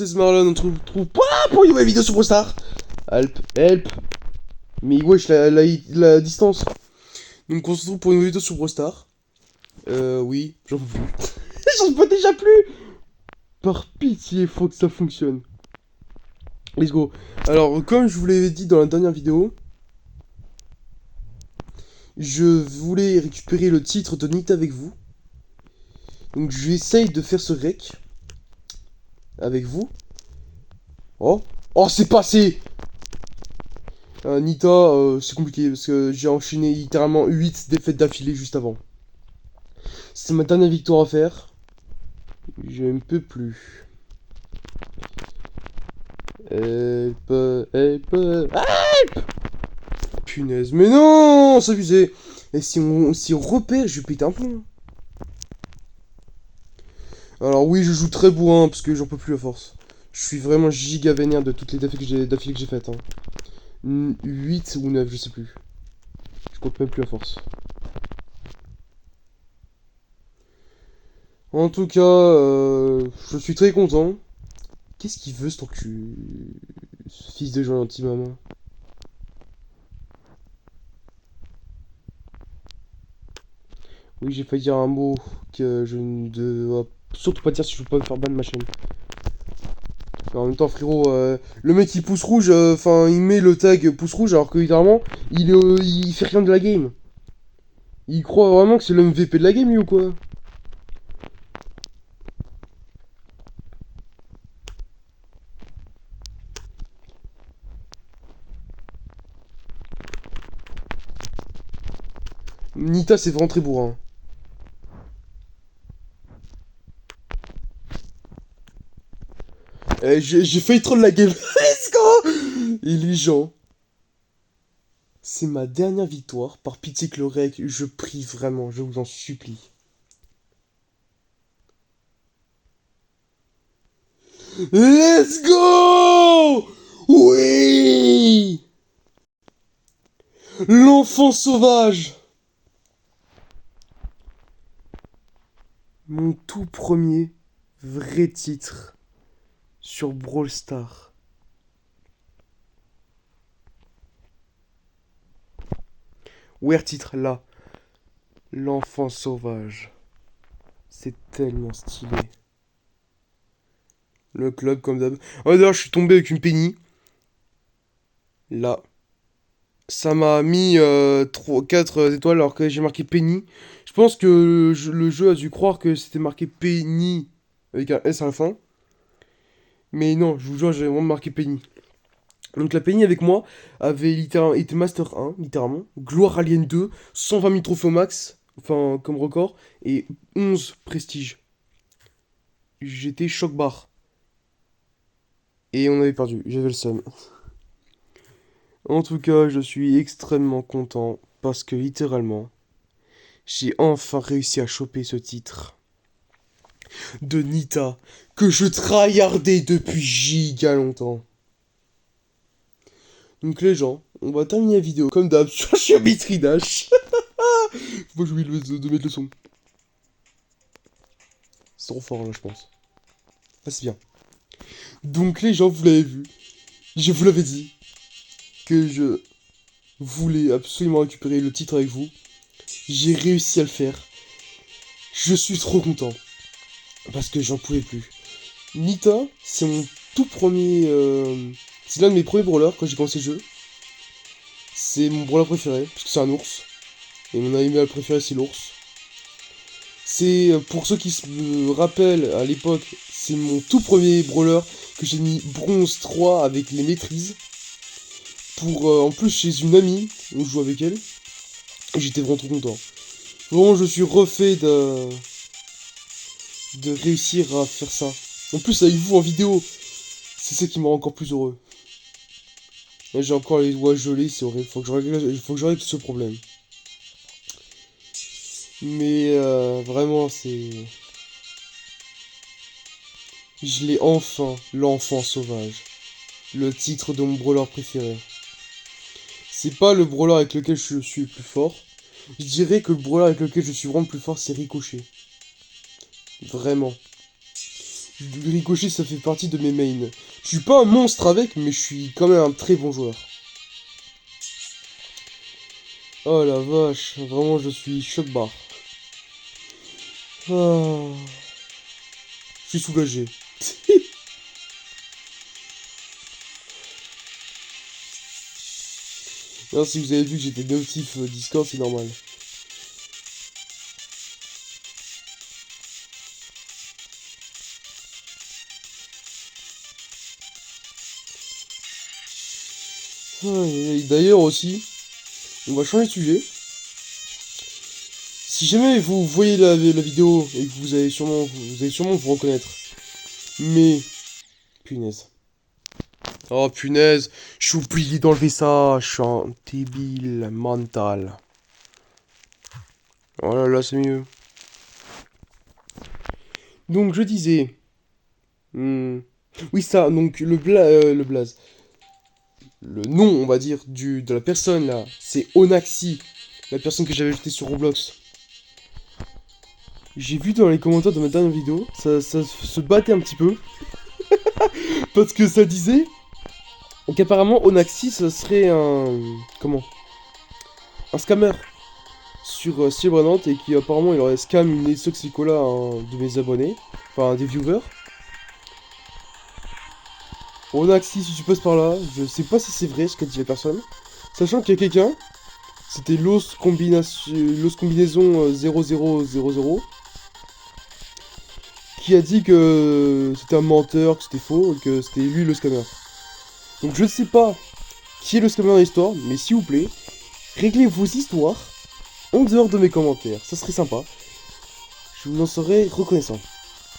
c'est Marlon, on trouve pas pour une nouvelle vidéo sur Brostar. Help. Mais wesh, la distance. Donc on se retrouve pour une nouvelle vidéo sur Brostar. Oui, j'en peux plus. J'en peux déjà plus. Par pitié, faut que ça fonctionne. Let's go. Alors, comme je vous l'avais dit dans la dernière vidéo, je voulais récupérer le titre de Nita avec vous. Donc j'essaye de faire ce rec. Avec vous. Oh, c'est passé. Nita, c'est compliqué parce que j'ai enchaîné littéralement 8 défaites d'affilée juste avant. C'est ma dernière victoire à faire. Je ne peux plus. Help. Punaise, mais non, c'est abusé. Et si on repère, je vais péter un plomb. Alors oui, je joue très bourrin parce que j'en peux plus à force. Je suis vraiment giga vénère de toutes les d'affilée que j'ai faites. 8 ou 9, je sais plus. Je compte même plus à force. En tout cas, je suis très content. Qu'est-ce qu'il veut, ce fils de gentil maman? Oui, j'ai failli dire un mot que je ne dois surtout pas dire si je veux pas me faire ban de ma chaîne. Mais en même temps, frérot, le mec il pouce rouge, enfin il met le tag pouce rouge alors que littéralement il fait rien de la game. Il croit vraiment que c'est le MVP de la game lui ou quoi? Nita c'est vraiment très bourrin. J'ai failli troll la game. Let's go. Et les gens, c'est ma dernière victoire. Par pitié que le rec, je prie vraiment, je vous en supplie. Let's go. Oui. L'enfant sauvage. Mon tout premier vrai titre sur Brawl Stars. Where titre là. L'enfant sauvage. C'est tellement stylé. Le club comme d'hab. Oh d'ailleurs je suis tombé avec une penny. Là. Ça m'a mis 4 étoiles alors que j'ai marqué penny. Je pense que le jeu a dû croire que c'était marqué penny avec un S à la fin. Mais non, je vous jure, j'ai vraiment marqué penny. Donc la penny avec moi avait littéralement été Master 1, littéralement. Gloire Alien 2, 120 000 trophées au max, enfin comme record, et 11 prestiges. J'étais choc barre. Et on avait perdu, j'avais le seum. En tout cas, je suis extrêmement content parce que littéralement, j'ai enfin réussi à choper ce titre de Nita que je tryhardais depuis giga longtemps. Donc les gens, on va terminer la vidéo comme d'hab sur Geometry Dash. Faut pas que j'oublie de mettre le son. C'est trop fort là, je pense. Ah, c'est bien. Donc les gens, vous l'avez vu. Je vous l'avais dit que je voulais absolument récupérer le titre avec vous. J'ai réussi à le faire. Je suis trop content. Parce que j'en pouvais plus. Nita, c'est mon tout premier... c'est l'un de mes premiers brawlers quand j'ai commencé le jeu. C'est mon brawler préféré, parce que c'est un ours. Et mon animal préféré, c'est l'ours. C'est, pour ceux qui se rappellent, à l'époque, c'est mon tout premier brawler que j'ai mis bronze 3 avec les maîtrises. Pour, en plus, chez une amie, on joue avec elle. Et j'étais vraiment trop content. Vraiment, je suis refait de réussir à faire ça. En plus, avec vous en vidéo, c'est ça qui me rend encore plus heureux. Là, j'ai encore les doigts gelés, c'est horrible. Faut que je règle ce problème. Mais vraiment, c'est... Je l'ai enfin, l'enfant sauvage. Le titre de mon brawler préféré. C'est pas le brawler avec lequel je suis le plus fort. Je dirais que le brawler avec lequel je suis vraiment le plus fort, c'est Ricochet. Vraiment. Ricochet, ça fait partie de mes mains. Je suis pas un monstre avec, mais je suis quand même un très bon joueur. Oh la vache, vraiment je suis choc-barre. Ah, je suis soulagé. Non, si vous avez vu que j'étais notif Discord, c'est normal. D'ailleurs aussi, on va changer de sujet. Si jamais vous voyez la vidéo et que vous allez sûrement vous reconnaître. Mais punaise. Oh punaise, j'ai oublié d'enlever ça, je suis un débile mental. Oh là là, c'est mieux. Donc je disais. Oui ça, donc le blaze. Le nom, on va dire, de la personne là, c'est Onaxi, la personne que j'avais ajoutée sur Roblox. J'ai vu dans les commentaires de ma dernière vidéo, ça se battait un petit peu. Parce que ça disait qu'apparemment Onaxi, ça serait un... Comment? Un scammer sur Silverhunt et qui apparemment il aurait scam une Soxicola à un de mes abonnés, enfin des viewers. Onaxi, si tu passes par là, je sais pas si c'est vrai ce qu'a dit la personne. Sachant qu'il y a quelqu'un, c'était Los Combinaison 0000, qui a dit que c'était un menteur, que c'était faux, et que c'était lui le scammer. Donc je ne sais pas qui est le scammer dans l'histoire, mais s'il vous plaît, réglez vos histoires en dehors de mes commentaires, ça serait sympa. Je vous en serais reconnaissant.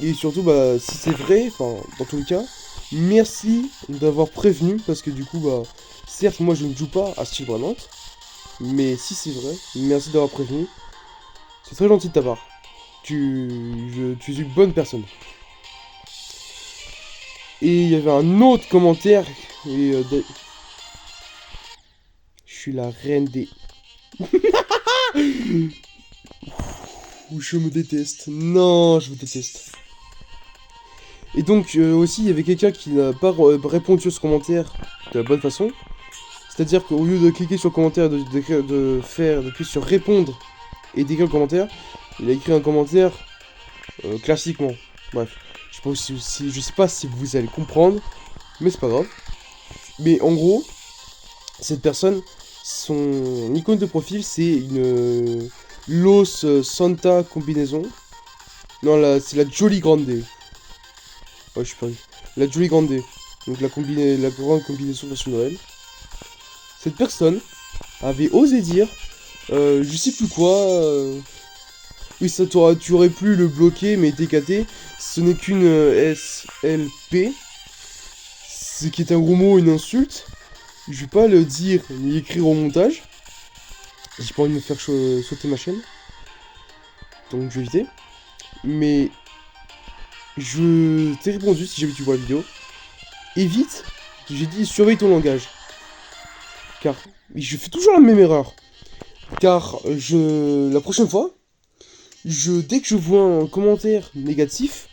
Et surtout, bah, si c'est vrai, enfin, dans tous les cas, merci d'avoir prévenu, parce que du coup, bah, certes, moi je ne joue pas à Steel Nantes, mais si c'est vrai, merci d'avoir prévenu. C'est très gentil de ta part. Tu es une bonne personne. Et il y avait un autre commentaire, et je suis la reine des... Je me déteste. Non, je me déteste. Et donc, aussi, il y avait quelqu'un qui n'a pas répondu à ce commentaire de la bonne façon. C'est-à-dire qu'au lieu de cliquer sur le commentaire, de cliquer sur répondre et d'écrire le commentaire, il a écrit un commentaire classiquement. Bref, je sais pas si vous allez comprendre, mais c'est pas grave. Mais en gros, cette personne, son icône de profil, c'est une Los Santa combinaison. Non, c'est la Jolly Grande. Ouais, je suis perdu. La Jolly Grande. Donc la grande combinaison version Noël. Cette personne avait osé dire, je sais plus quoi. Oui, ça tu aurais pu le bloquer, mais TKT, ce n'est qu'une SLP. Ce qui est un gros mot, une insulte. Je vais pas le dire ni écrire au montage. J'ai pas envie de me faire sauter ma chaîne. Donc je vais éviter. Mais je t'ai répondu si jamais tu vois la vidéo. Évite, j'ai dit surveille ton langage. Car je fais toujours la même erreur. Car la prochaine fois, dès que je vois un commentaire négatif,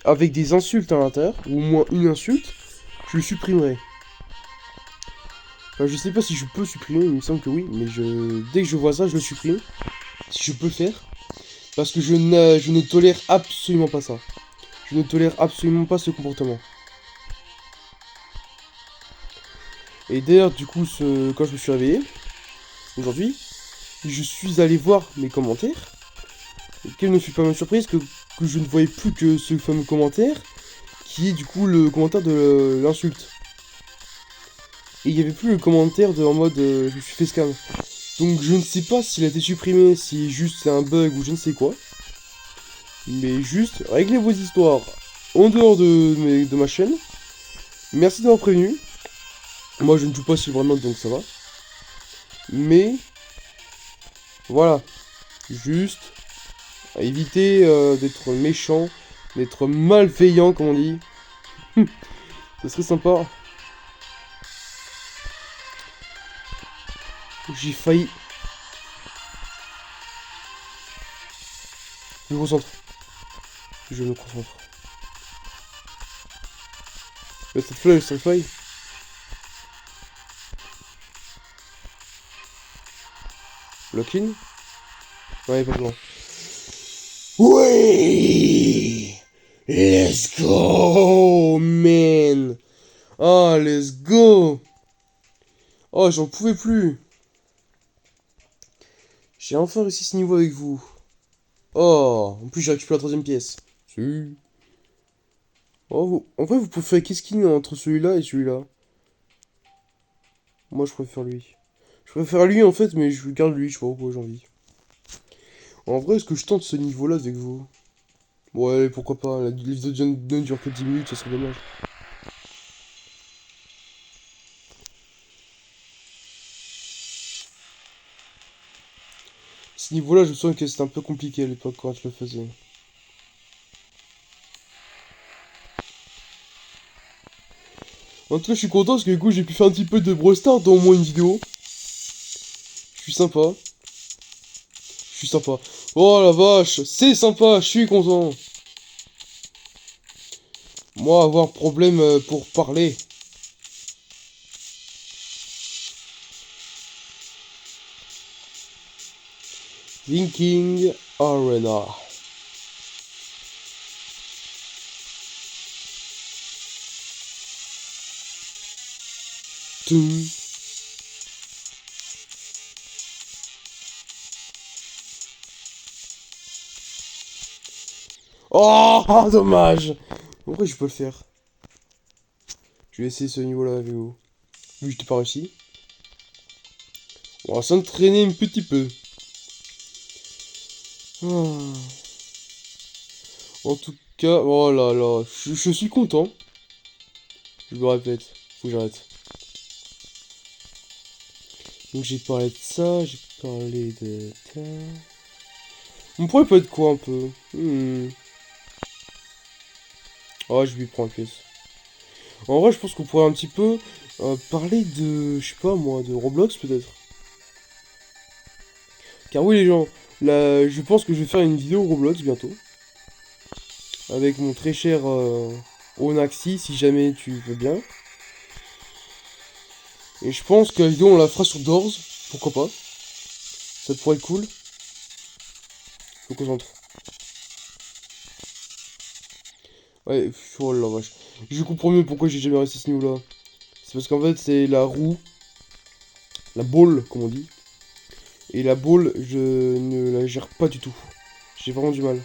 avec des insultes à l'intérieur, ou au moins une insulte, je le supprimerai. Enfin, je sais pas si je peux supprimer, il me semble que oui, mais dès que je vois ça, je le supprime. Si je peux le faire. Parce que je ne tolère absolument pas ça. Je ne tolère absolument pas ce comportement. Et d'ailleurs, du coup, quand je me suis réveillé, aujourd'hui, je suis allé voir mes commentaires. Et quelle ne fut pas ma surprise que je ne voyais plus que ce fameux commentaire, qui est du coup le commentaire de l'insulte. Et il n'y avait plus le commentaire en mode je me suis fait scam. Donc je ne sais pas s'il a été supprimé, si juste c'est un bug ou je ne sais quoi. Mais juste, réglez vos histoires en dehors de ma chaîne. Merci d'avoir prévenu. Moi je ne joue pas sur Silverhunt donc ça va. Mais voilà. Juste à éviter d'être méchant, d'être malveillant comme on dit. Ça serait sympa. J'ai failli. Je me concentre. Je me concentre. Cette fois-là, je faille. Lock-in? Ouais, pas besoin. Oui! Let's go, man! Ah, let's go! Oh, j'en pouvais plus! J'ai enfin réussi ce niveau avec vous. Oh, en plus j'ai récupéré la troisième pièce. Si. Oh, en vrai, vous préférez qu'est-ce qu'il y a entre celui-là et celui-là? Moi, je préfère lui. Je préfère lui, en fait, mais je garde lui, je sais pas pourquoi j'ai envie. En vrai, est-ce que je tente ce niveau-là avec vous? Ouais, pourquoi pas. La vidéo ne dure que 10 minutes, ça serait dommage. Ce niveau-là, je sens que c'était un peu compliqué à l'époque quand je le faisais. En tout cas, je suis content parce que du coup, j'ai pu faire un petit peu de Brawl Stars dans au moins une vidéo. Je suis sympa. Je suis sympa. Oh la vache, c'est sympa, je suis content. Moi, avoir problème pour parler. Thinking Arena. Toum. Oh, dommage. Pourquoi je peux le faire? Je vais essayer ce niveau-là avec vous. Vu que je t'ai pas réussi. On va s'entraîner un petit peu. Ah. En tout cas, oh là là, je suis content. Je me répète, faut que j'arrête. Donc j'ai parlé de ça, j'ai parlé de ça. On pourrait pas être quoi un peu? Ah, je lui prends la pièce. En vrai, je pense qu'on pourrait un petit peu parler de, je sais pas moi, de Roblox peut-être. Car oui les gens, là, je pense que je vais faire une vidéo Roblox bientôt. Avec mon très cher Onaxi, si jamais tu veux bien. Et je pense que la vidéo on la fera sur Doors, pourquoi pas. Ça pourrait être cool. Faut qu'on entre. Ouais, oh la vache. Je comprends mieux pourquoi j'ai jamais resté ce niveau là. C'est parce qu'en fait c'est la roue. La balle, comme on dit. Et la balle, je ne la gère pas du tout. J'ai vraiment du mal.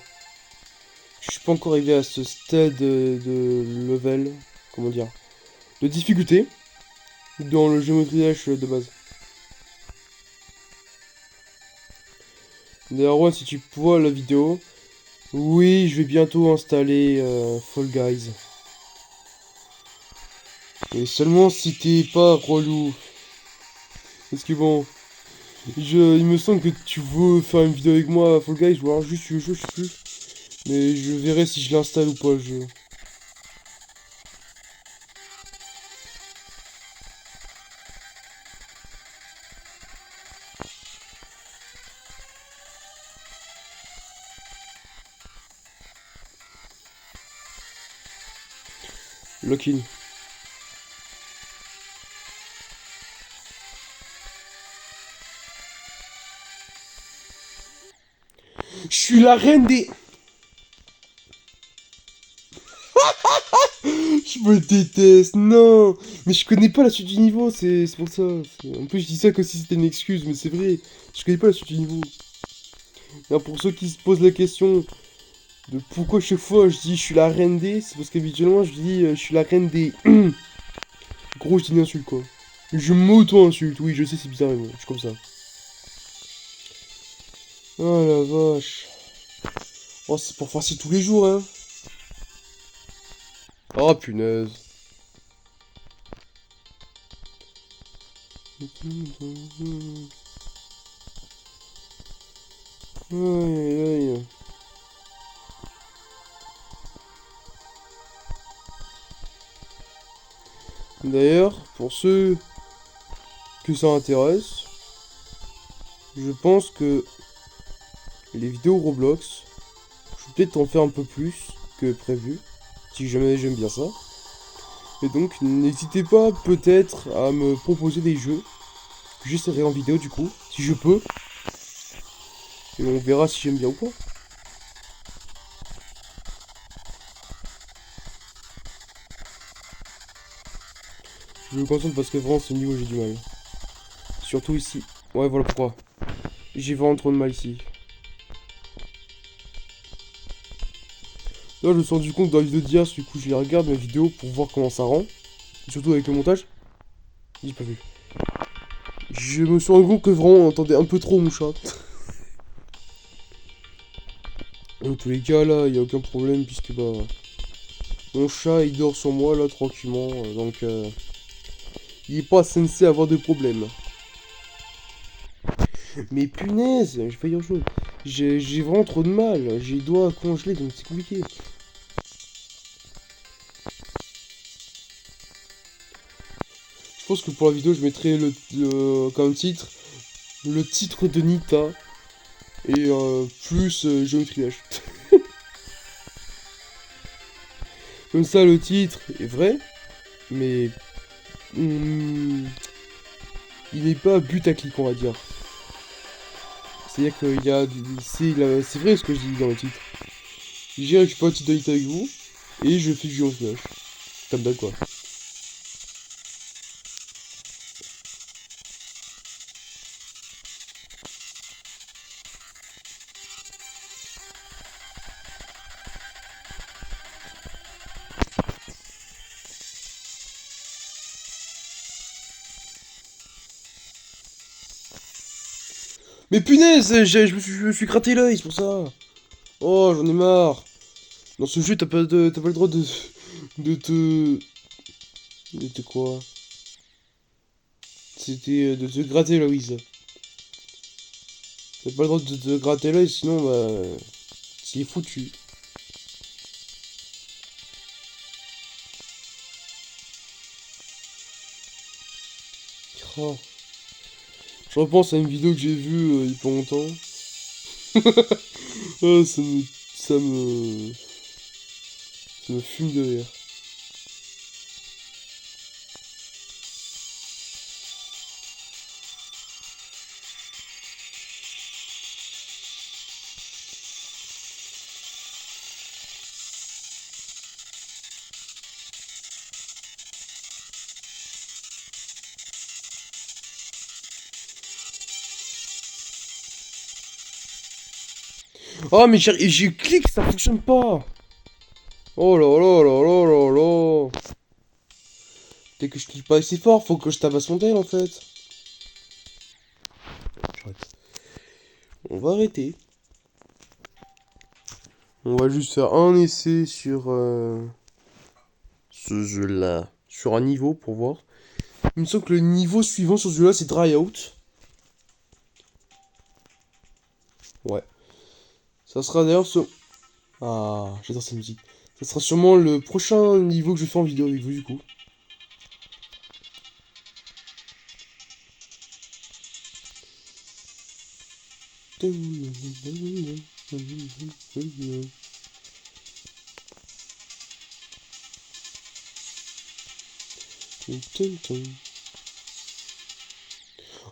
Je suis pas encore arrivé à ce stade de level, comment dire, de difficulté dans le Geometry Dash de base. D'ailleurs, ouais, si tu vois la vidéo, oui, je vais bientôt installer Fall Guys. Et seulement si t'es pas relou. Parce que bon, il me semble que tu veux faire une vidéo avec moi à Fall Guys, ou alors juste tu veux jouer, je sais plus. Mais je verrai si je l'installe ou pas le jeu. Lock-in. Je suis la reine des... Je me déteste, non. Mais je connais pas la suite du niveau, c'est pour ça. En plus, je dis ça comme si c'était une excuse, mais c'est vrai. Je connais pas la suite du niveau. Alors, pour ceux qui se posent la question de pourquoi chaque fois je dis je suis la reine des, c'est parce qu'habituellement je dis je suis la reine des... Gros, je dis une insulte, quoi. Je m'auto-insulte, oui, je sais, c'est bizarre, mais bon, je suis comme ça. Oh la vache. Oh, c'est pour faire ça tous les jours, hein. Oh, punaise. Aïe, aïe, aïe. D'ailleurs, pour ceux que ça intéresse, je pense que les vidéos Roblox, je vais peut-être en faire un peu plus que prévu, si jamais j'aime bien ça. Et donc, n'hésitez pas peut-être à me proposer des jeux que j'essaierai en vidéo du coup, si je peux. Et on verra si j'aime bien ou pas. Je me concentre parce que vraiment, ce niveau, j'ai du mal. Surtout ici. Ouais, voilà pourquoi. J'ai vraiment trop de mal ici. Là, je me suis rendu compte dans la vidéo d'hier, du coup, je les regarde mes vidéos pour voir comment ça rend. Surtout avec le montage. J'ai pas vu. Je me suis rendu compte que vraiment, on entendait un peu trop mon chat. Dans tous les cas, là, il n'y a aucun problème, puisque, bah... Mon chat, il dort sur moi, là, tranquillement. Donc, il est pas censé avoir de problème. Mais punaise, j'ai failli dire chose. J'ai vraiment trop de mal. J'ai les doigts congelés, donc c'est compliqué. Je pense que pour la vidéo, je mettrai comme titre le titre de Nita et plus Géométrie Dash. Comme ça, le titre est vrai, mais il n'est pas putaclic, on va dire. C'est-à-dire qu'il y a. C'est vrai ce que je dis dans le titre. J'ai récupéré un titre de Nita avec vous et je fais du Géométrie Dash. Comme d'hab, quoi. Mais punaise, je me suis gratté l'œil, c'est pour ça. Oh, j'en ai marre. Dans ce jeu, t'as pas le droit de te... De te quoi? C'était de te gratter Louise. T'as pas le droit de te gratter l'œil, sinon, bah... C'est foutu. Oh. Je repense à une vidéo que j'ai vue il y a pas longtemps. Ah, Ça me... Ça me fume de rire. Oh, mais j'ai cliqué, ça fonctionne pas. Oh là là là là là là. Dès que je clique pas assez fort, faut que je tabasse mon tel en fait. J'arrête. On va arrêter. On va juste faire un essai sur ce jeu-là. Sur un niveau pour voir. Il me semble que le niveau suivant sur ce jeu-là, c'est Dry Out. Ouais. Ça sera d'ailleurs ce... Ah, j'adore cette musique. Ça sera sûrement le prochain niveau que je fais en vidéo avec vous du coup.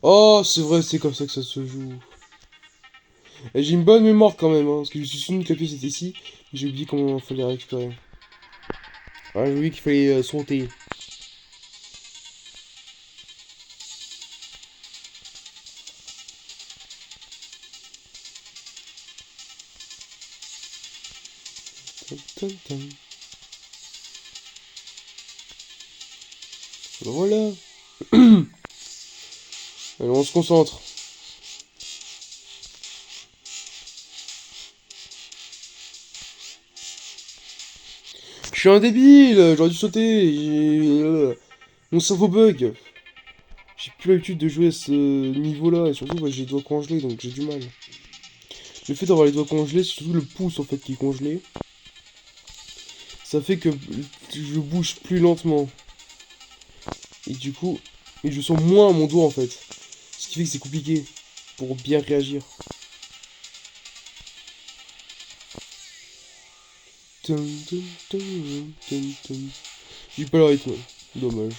Oh, c'est vrai, c'est comme ça que ça se joue. Et j'ai une bonne mémoire quand même, hein, parce que je suis souvenu que la pièce était ici. J'ai oublié comment il fallait la récupérer. Ah, j'ai oublié qu'il fallait sauter. Voilà. Alors on se concentre. Je suis un débile, j'aurais dû sauter. Mon cerveau bug. J'ai plus l'habitude de jouer à ce niveau-là, et surtout bah, j'ai les doigts congelés, donc j'ai du mal. Le fait d'avoir les doigts congelés, c'est surtout le pouce en fait qui est congelé. Ça fait que je bouge plus lentement. Et du coup, et je sens moins mon doigt en fait. Ce qui fait que c'est compliqué pour bien réagir. J'ai pas le rythme. Dommage.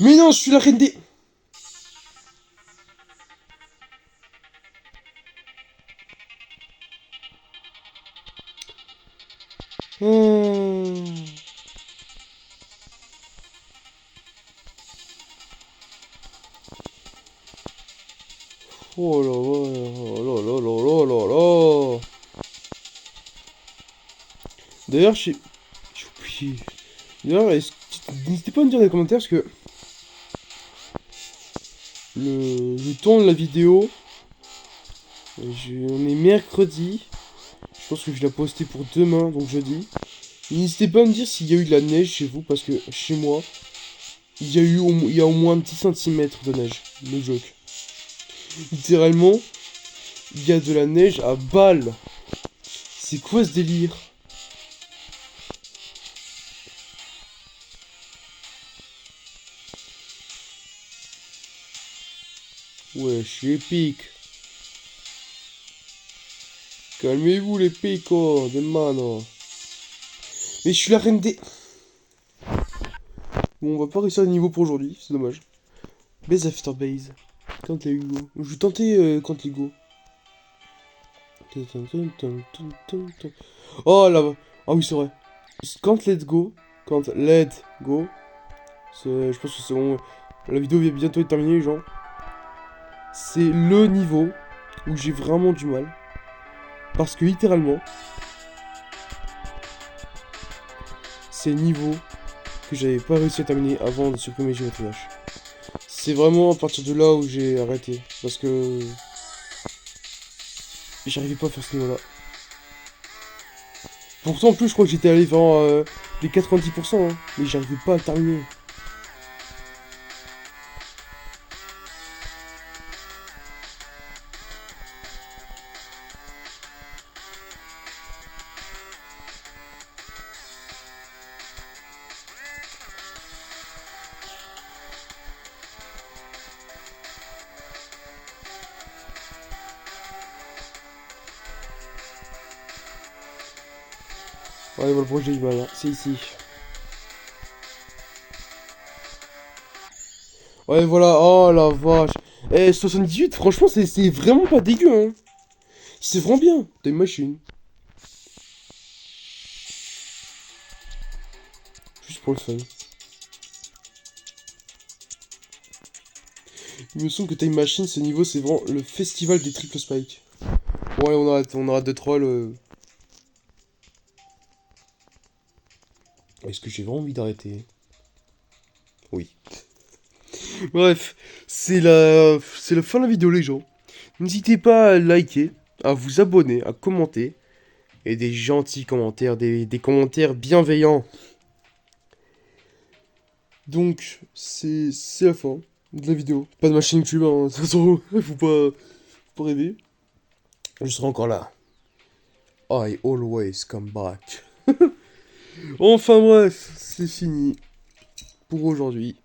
Mais non, je suis la reine des... Hmm. Oh là là là là là là là. D'ailleurs, j'ai oublié. D'ailleurs, n'hésitez pas à me dire dans les commentaires parce que je tourne la vidéo. On est mercredi. Je pense que je vais la poster pour demain, donc jeudi. N'hésitez pas à me dire s'il y a eu de la neige chez vous, parce que chez moi, il y a au moins 10 centimètres de neige. Le joke. Littéralement, il y a de la neige à balles. C'est quoi ce délire? Ouais, je suis épique. Calmez-vous les picos de mano. Mais je suis la reine des... Bon, on va pas réussir le niveau pour aujourd'hui, c'est dommage. Base after base. Quand les Hugo. Je vais tenter quand les Go. Oh là. Ah oui, c'est vrai. Quand let's go. Quand let go. Je pense que c'est bon. La vidéo va bientôt être terminée, genre. C'est le niveau où j'ai vraiment du mal. Parce que littéralement, c'est le niveau que j'avais pas réussi à terminer avant de supprimer GeoTH. C'est vraiment à partir de là où j'ai arrêté. Parce que j'arrivais pas à faire ce niveau-là. Pourtant, en plus, je crois que j'étais allé vers les 90%, hein, mais j'arrivais pas à terminer. Ouais, voilà pourquoi j'ai eu mal, hein. C'est ici. Ouais, voilà, oh la vache. Eh, 78, franchement, c'est vraiment pas dégueu, hein. C'est vraiment bien. T'as une machine. Juste pour le fun. Il me semble que Time Machine, ce niveau, c'est vraiment le festival des triple spikes. Bon, allez, on arrête de troll. Est-ce que j'ai vraiment envie d'arrêter? Oui. Bref, c'est la fin de la vidéo, les gens. N'hésitez pas à liker, à vous abonner, à commenter. Et des gentils commentaires, des commentaires bienveillants. Donc, c'est la fin de la vidéo. Pas de ma chaîne YouTube, hein. De toute façon, faut pas rêver. Je serai encore là. I always come back. Enfin bref, c'est fini pour aujourd'hui.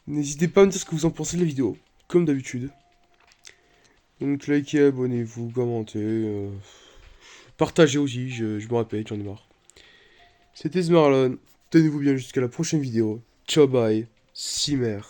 N'hésitez pas à me dire ce que vous en pensez de la vidéo, comme d'habitude. Donc likez, abonnez-vous, commentez, partagez aussi, je me répète, j'en ai marre. C'était Smarlon, tenez-vous bien jusqu'à la prochaine vidéo. Ciao bye, Cimer.